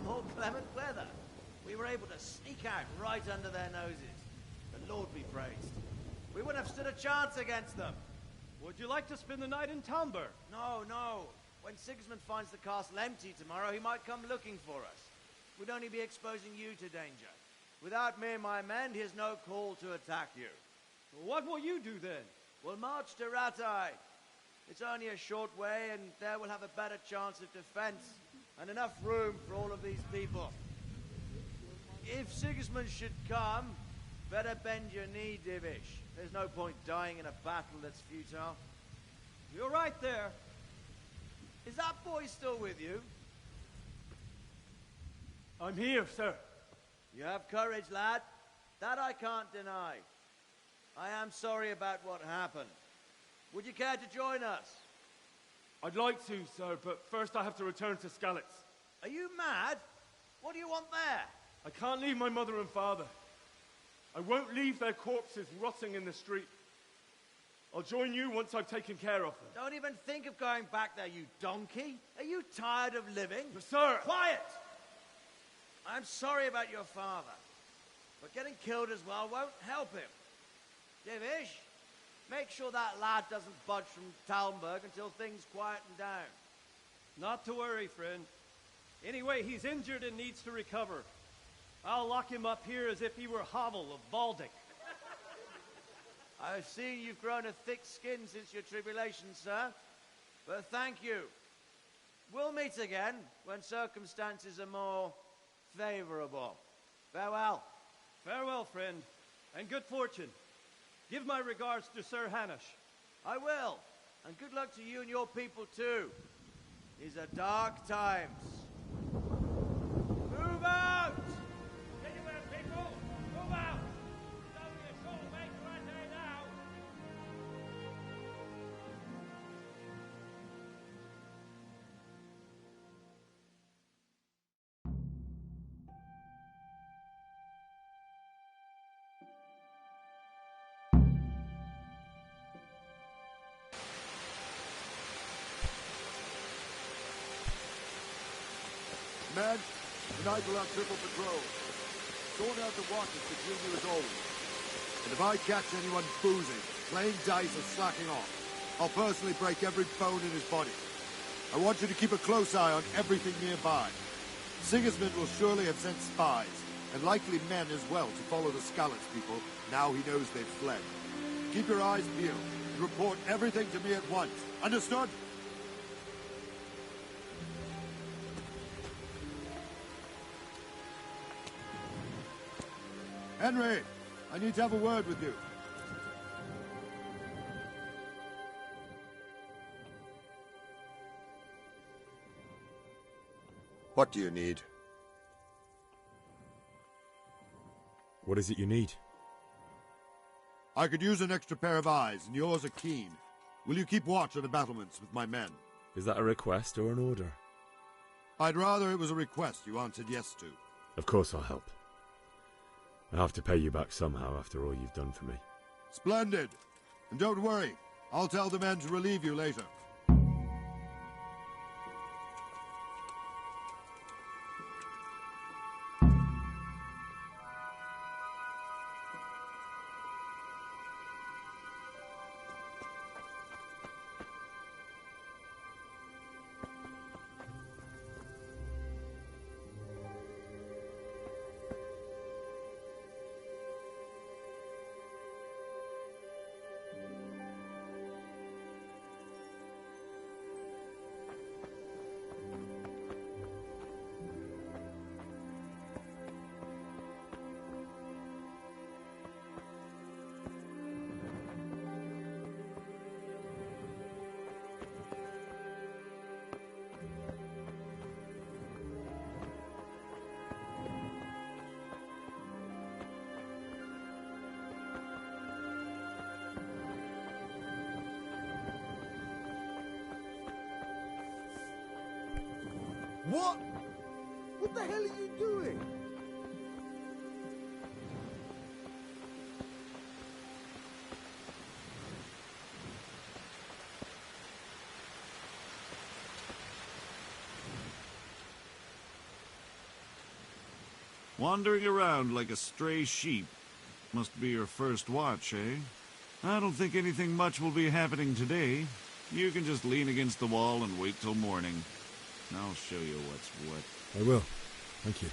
more clement weather. We were able to sneak out right under their noses. The Lord be praised. We wouldn't have stood a chance against them. Would you like to spend the night in Talmberg? No, no. When Sigismund finds the castle empty tomorrow, he might come looking for us. We'd only be exposing you to danger. Without me and my men, he has no call to attack you. What will you do then? We'll march to Ratai. It's only a short way, and there we'll have a better chance of defense and enough room for all of these people. If Sigismund should come, better bend your knee, Divish. There's no point dying in a battle that's futile. You're right there. Is that boy still with you? I'm here, sir. You have courage, lad. That I can't deny. I am sorry about what happened. Would you care to join us? I'd like to, sir, but first I have to return to Skalitz. Are you mad? What do you want there? I can't leave my mother and father. I won't leave their corpses rotting in the street. I'll join you once I've taken care of them. Don't even think of going back there, you donkey. Are you tired of living? But sir! Quiet! I'm sorry about your father, but getting killed as well won't help him. Divish, make sure that lad doesn't budge from Talmberg until things quieten down. Not to worry, friend. Anyway, he's injured and needs to recover. I'll lock him up here as if he were Havel of Baldic. I've seen you've grown a thick skin since your tribulation, sir. But thank you. We'll meet again when circumstances are more favorable. Farewell. Farewell, friend, and good fortune. Give my regards to Sir Hanush. I will. And good luck to you and your people, too. These are dark times. Move out! Anywhere, people! Move out! There's only a short way to Ratai now! Men, tonight we'll have triple patrol. Sort out the watches between you as always. And if I catch anyone boozing, playing dice or slacking off, I'll personally break every bone in his body. I want you to keep a close eye on everything nearby. Sigismund will surely have sent spies, and likely men as well, to follow the Skalitz people now he knows they've fled. Keep your eyes peeled, and report everything to me at once. Understood? Henry, I need to have a word with you. What do you need? What is it you need? I could use an extra pair of eyes, and yours are keen. Will you keep watch on the battlements with my men? Is that a request or an order? I'd rather it was a request you answered yes to. Of course I'll help. I have to pay you back somehow after all you've done for me. Splendid. And don't worry, I'll tell the men to relieve you later. What? What the hell are you doing? Wandering around like a stray sheep. Must be your first watch, eh? I don't think anything much will be happening today. You can just lean against the wall and wait till morning. I'll show you what's what. I will. Thank you.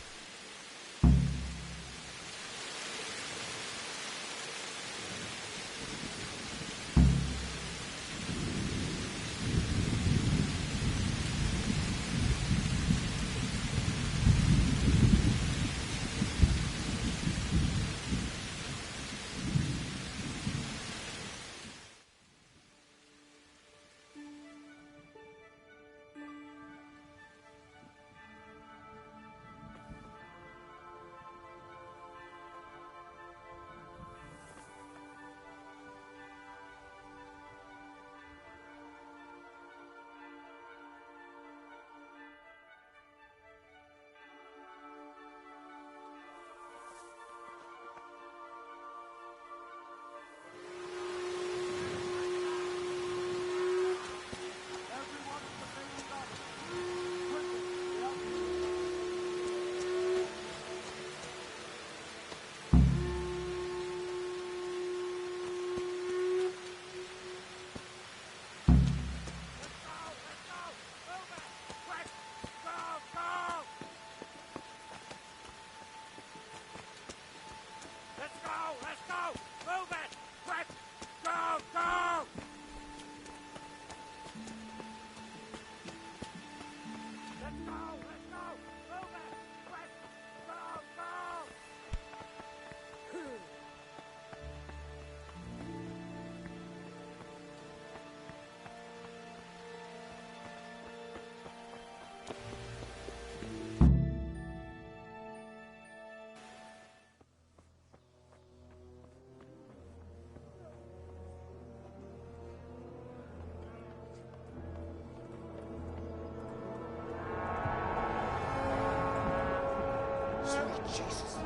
Jesus.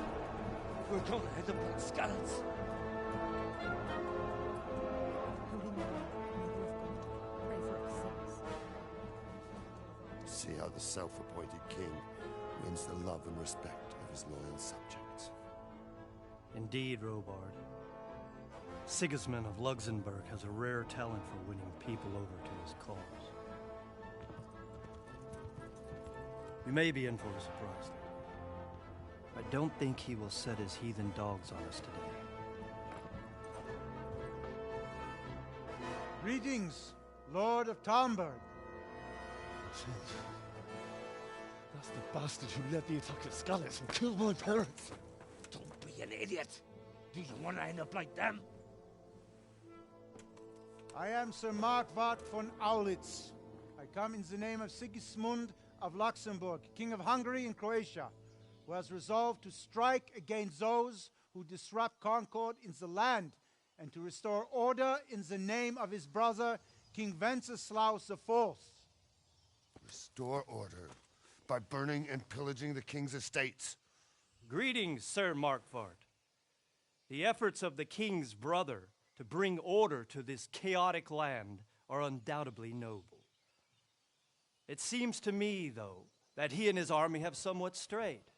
We're going to hit them like skeletons. See how the self-appointed king wins the love and respect of his loyal subjects. Indeed, Robard. Sigismund of Luxembourg has a rare talent for winning people over to his cause. We may be in for a surprise, though. I don't think he will set his heathen dogs on us today. Greetings, Lord of Talmberg. That's the bastard who led the attack at Scarlet and killed my parents. Don't be an idiot. Do you want to end up like them? I am Sir Markwart von Aulitz. I come in the name of Sigismund of Luxembourg, King of Hungary and Croatia, who has resolved to strike against those who disrupt concord in the land and to restore order in the name of his brother, King Wenceslaus IV. Restore order by burning and pillaging the king's estates. Greetings, Sir Markwart. The efforts of the king's brother to bring order to this chaotic land are undoubtedly noble. It seems to me, though, that he and his army have somewhat strayed.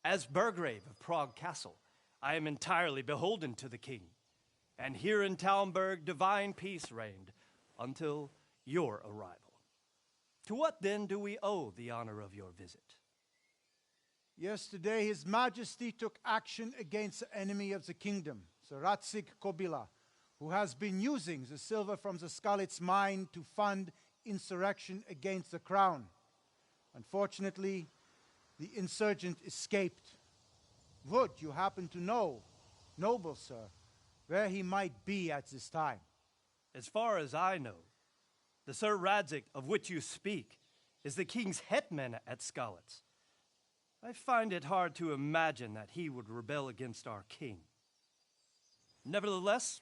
As Burgrave of Prague Castle, I am entirely beholden to the king, and here in Talmberg divine peace reigned until your arrival. To what then do we owe the honor of your visit? Yesterday, His Majesty took action against the enemy of the kingdom, Sir Radzig Kobyla, who has been using the silver from the Skalitz mine to fund insurrection against the crown. Unfortunately, the insurgent escaped. Would you happen to know, noble sir, where he might be at this time? As far as I know, the Sir Radzig of which you speak is the king's hetman at Skalitz. I find it hard to imagine that he would rebel against our king. Nevertheless,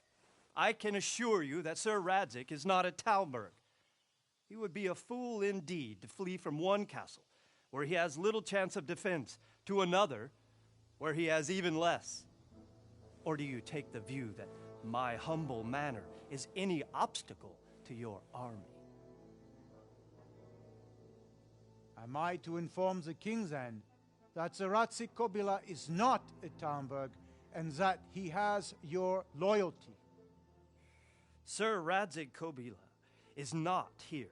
I can assure you that Sir Radzig is not at Talmberg. He would be a fool indeed to flee from one castle where he has little chance of defense to another where he has even less. Or do you take the view that my humble manner is any obstacle to your army? Am I to inform the king then that Radzik Kobila is not at Talmberg and that he has your loyalty. Sir Radzik Kobila is not here,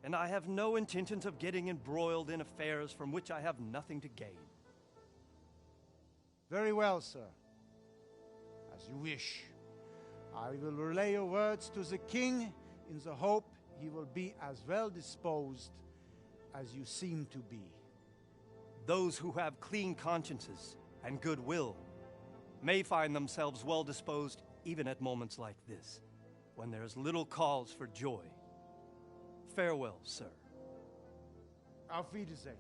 and I have no intention of getting embroiled in affairs from which I have nothing to gain. Very well, sir. As you wish. I will relay your words to the king in the hope he will be as well disposed as you seem to be. Those who have clean consciences and goodwill may find themselves well disposed even at moments like this, when there is little cause for joy. Farewell, sir. Auf Wiedersehen.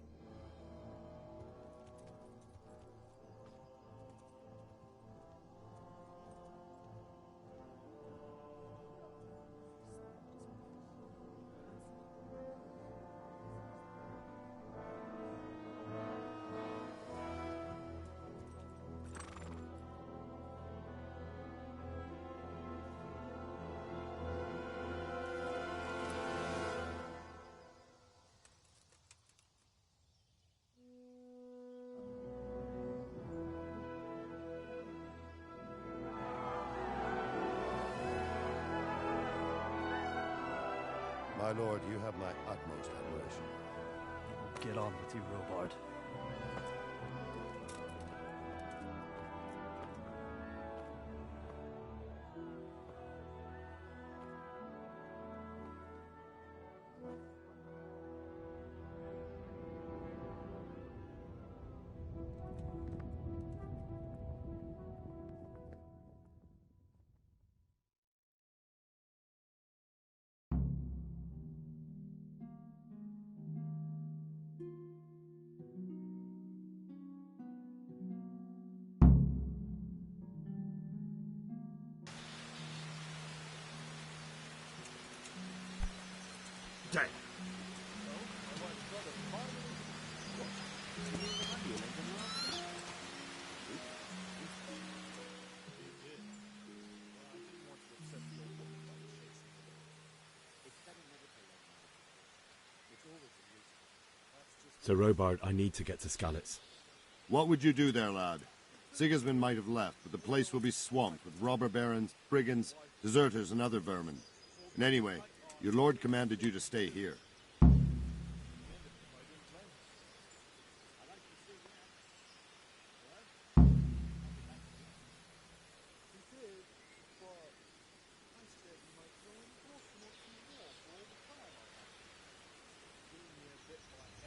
My lord, you have my utmost admiration. Get on with you, Robard. Damn. Sir Robard, I need to get to Skalitz. What would you do there, lad? Sigismund might have left, but the place will be swamped with robber barons, brigands, deserters, and other vermin. And anyway, your lord commanded you to stay here.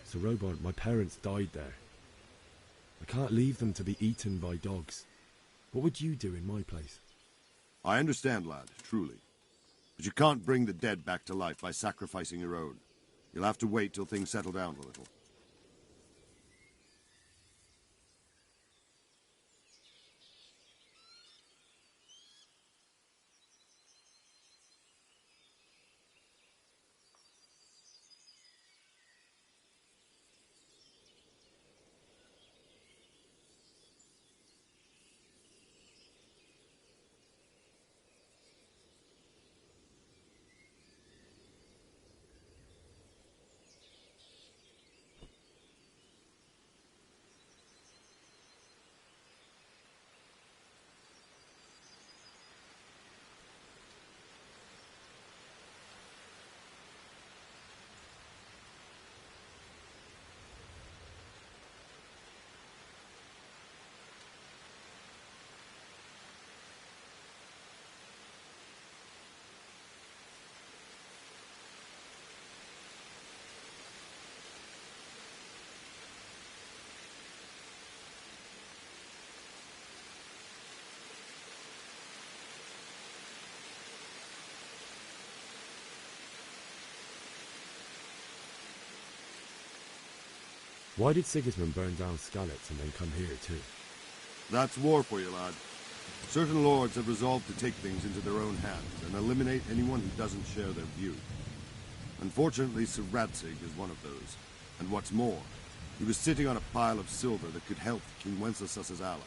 Sir Robard, my parents died there. I can't leave them to be eaten by dogs. What would you do in my place? I understand, lad, truly. But you can't bring the dead back to life by sacrificing your own. You'll have to wait till things settle down a little. Why did Sigismund burn down Skalitz and then come here too? That's war for you, lad. Certain lords have resolved to take things into their own hands and eliminate anyone who doesn't share their view. Unfortunately, Sir Radzik is one of those. And what's more, he was sitting on a pile of silver that could help King Wenceslaus's allies.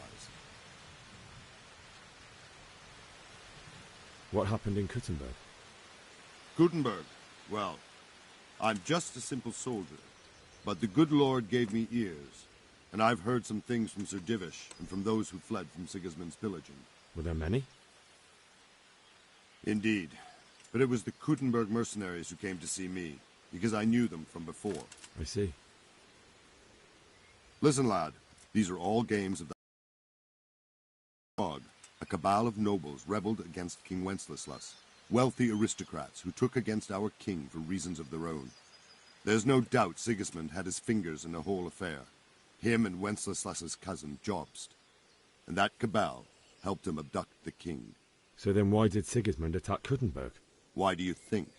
What happened in Kuttenberg? Gutenberg? Well, I'm just a simple soldier. But the good Lord gave me ears, And I've heard some things from Sir Divish and from those who fled from Sigismund's pillaging. Were there many? Indeed. But it was the Kuttenberg mercenaries who came to see me, because I knew them from before. I see. Listen, lad. These are all games of the Prague. A cabal of nobles rebelled against King Wenceslas, wealthy aristocrats who took against our king for reasons of their own. There's no doubt Sigismund had his fingers in the whole affair. Him and Wenceslas's cousin, Jobst. And that cabal helped him abduct the king. So then why did Sigismund attack Kuttenberg? Why do you think?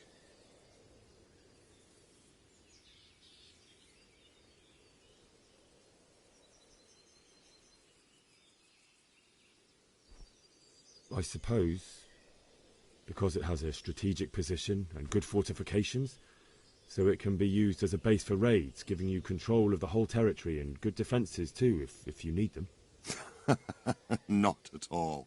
I suppose because it has a strategic position and good fortifications, so it can be used as a base for raids, giving you control of the whole territory and good defences too, if you need them. Not at all.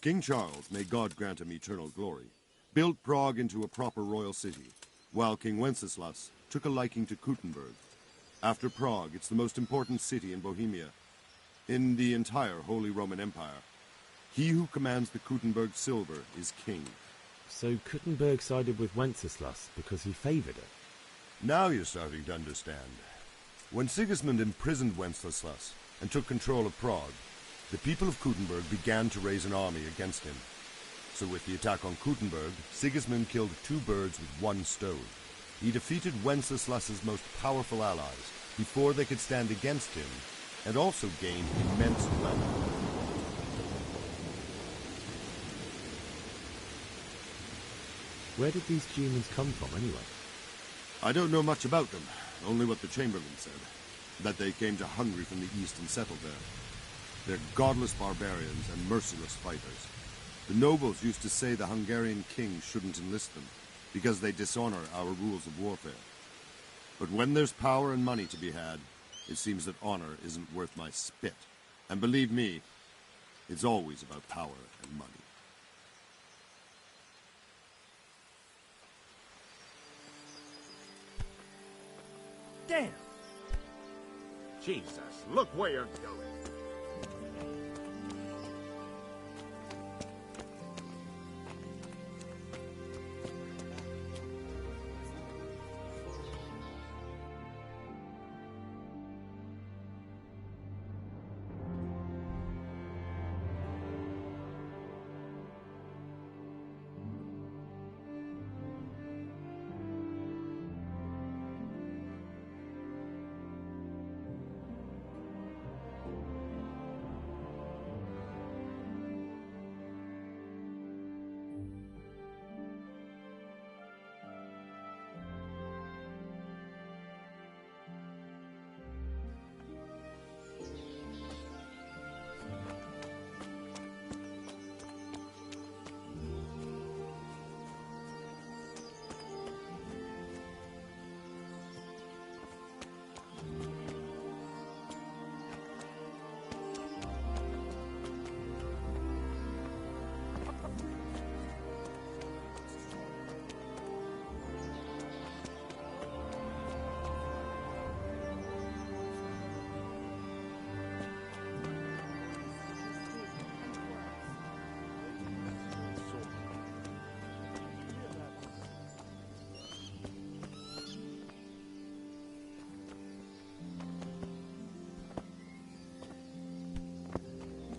King Charles, may God grant him eternal glory, built Prague into a proper royal city, while King Wenceslas took a liking to Kuttenberg. After Prague, it's the most important city in Bohemia, in the entire Holy Roman Empire. He who commands the Kuttenberg silver is king. So Kuttenberg sided with Wenceslas because he favoured it? Now you're starting to understand. When Sigismund imprisoned Wenceslas and took control of Prague, the people of Kuttenberg began to raise an army against him. So with the attack on Kuttenberg, Sigismund killed two birds with one stone. He defeated Wenceslas's most powerful allies before they could stand against him, and also gained immense wealth. Where did these humans come from, anyway? I don't know much about them, only what the Chamberlain said. That they came to Hungary from the east and settled there. They're godless barbarians and merciless fighters. The nobles used to say the Hungarian king shouldn't enlist them, because they dishonor our rules of warfare. But when there's power and money to be had, it seems that honor isn't worth my spit. And believe me, it's always about power and money. Damn! Jesus, look where you're going.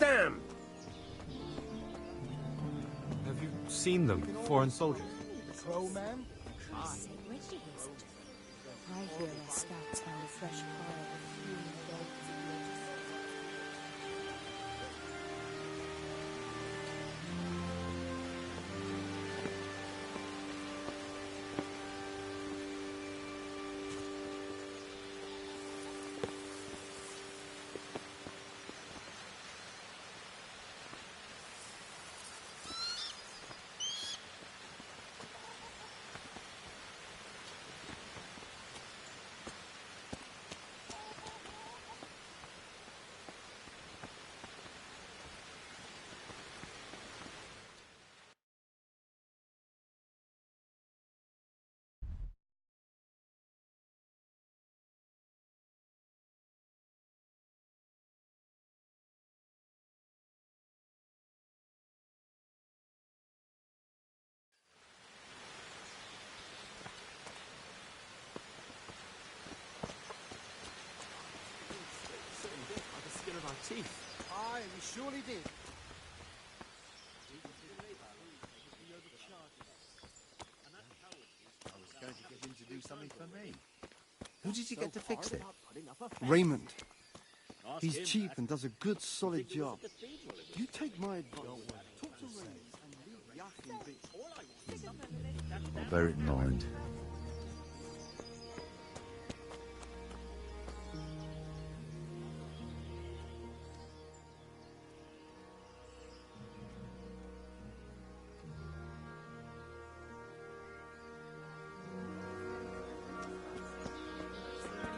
Damn! Have you seen them, foreign soldiers? Pro man? I hear that scouts found a fresh pile of human bodies in the teeth. Aye, we surely did. I was going to get him to do something for me. Who did you get to fix it? Raymond. He's cheap and does a good, solid job. You take my advice. Talk to Raymond and leave Yachting be. I'll bear it in mind.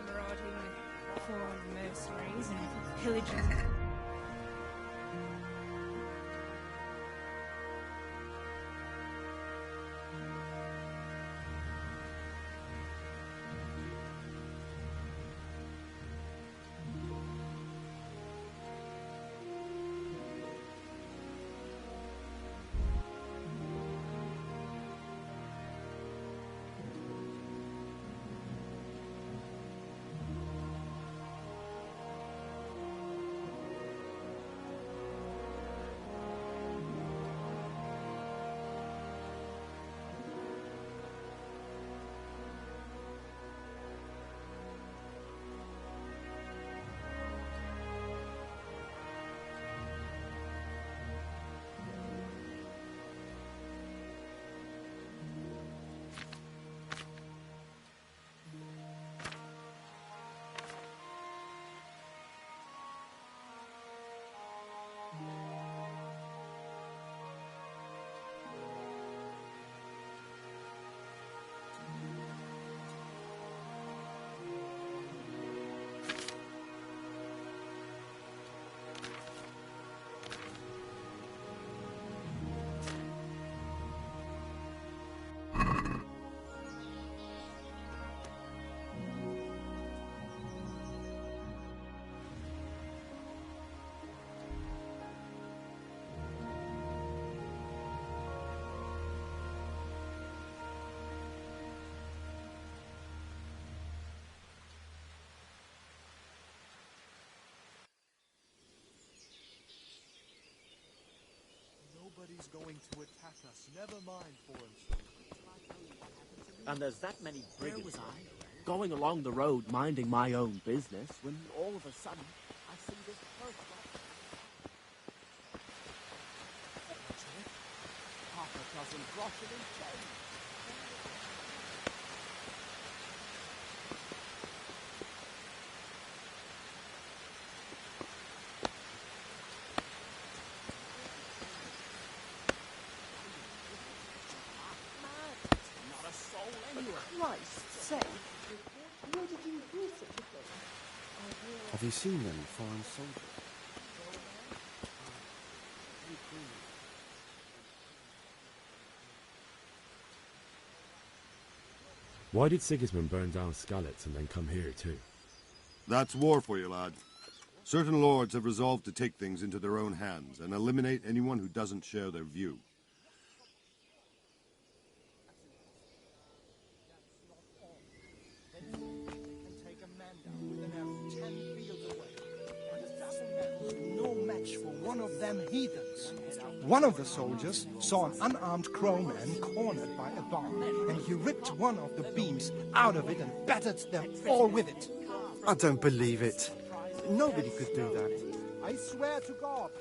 Marauding with 4 mercenaries and pillaging. Nobody's going to attack us. Never mind foreign soldiers. And there's that many brigands going along the road minding my own business when all of a sudden I see this person. Half a dozen groschen in chains. Christ's sake. Where did you hear such a thing? Have you seen them foreign soldiers? Why did Sigismund burn down Skalitz and then come here too? That's war for you, lad. Certain lords have resolved to take things into their own hands and eliminate anyone who doesn't share their view. One of the soldiers saw an unarmed crowman cornered by a barn, and he ripped one of the beams out of it and battered them all with it. I don't believe it. Nobody could do that. I swear to God,